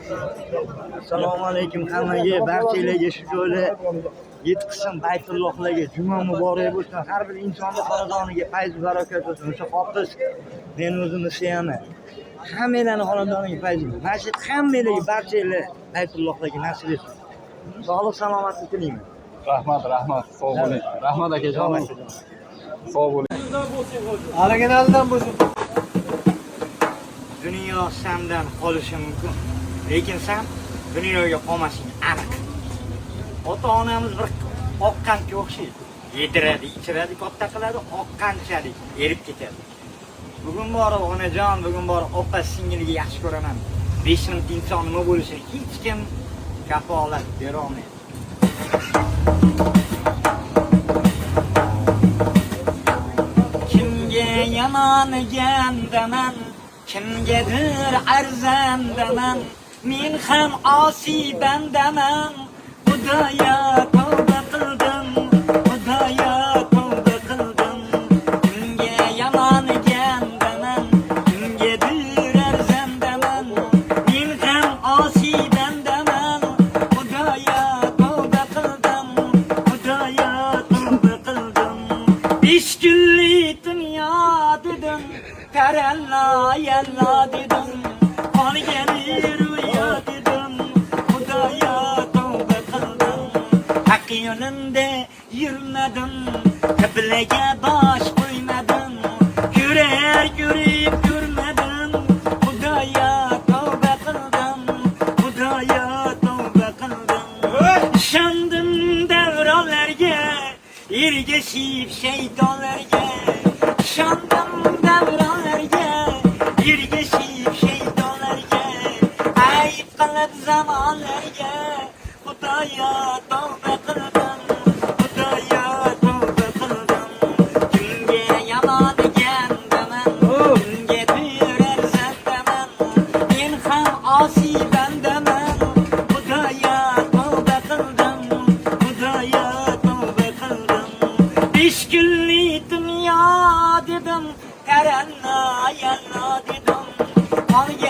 Assalomu alaykum hammaga, barchalarga shu joyda yetqizsin Baytullohlarga juma muborak bo'lsin. Har bir insonni xonadoniga fayz barokat bo'lsin. O'sha hofiz men o'zimni sevaman. Hammalarning xonadoniga fayz bo'lsin. Masjid hammalarga barchalar Baytullohlarga nasib etsin. Sog'lik salomatlik tilayman. Rahmat, sog' bo'ling. Rahmat akajon. Sog' bo'ling. Originaldan bo'lsin. Dunyo sendan qolishi mumkin, lekin sen dunyoga qolmasing aniq. Ota-onamiz bir oqqanga o'xshaydi. Yediradi, ichiradi, katta qiladi, oqqanchalik erib ketadi. Bugun borib onajon, bugun borib opa singilga yaxshi ko'raman. 5 minut inson nima bo'lishini hech kim kafolat bera olmaydi. Kimga yomongandaman, kimgadir arzandaman, men ham osiy bandaman. Xudoya tavba qildim, Xudoya tavba qildim. Kimga yomongandaman, kimgadir arzandaman, men ham osiy bandaman. Xudoya tavba qildim, Xudoya tavba qildim. 5 kunlik dunyo dedim, taralla yalla dedim, qolgani ro'yo dedim. Xudoya tavba qildim, haq yo'linda yurmadim, qiblaga bosh qo'ymadim, ko'rar ko'rib ko'rmadim. Xudoya tavba qildim, Xudoya tavba qildim. Ishondim davronlarga, ergashib shaytonlarga. Ishondim davronlarga, ergashib shaytonlarga. Ayb qilib zamonlarga. Xudoya tavba qildim, Xudoya tavba qildim. Kimga yomongandaman, kimgadir arzandaman, men ham osiy bandaman. Xudoya tavba qildim, Xudoya tavba qildim. 5 kunlik dunyo dedim, taranna yalla dedim, qolgan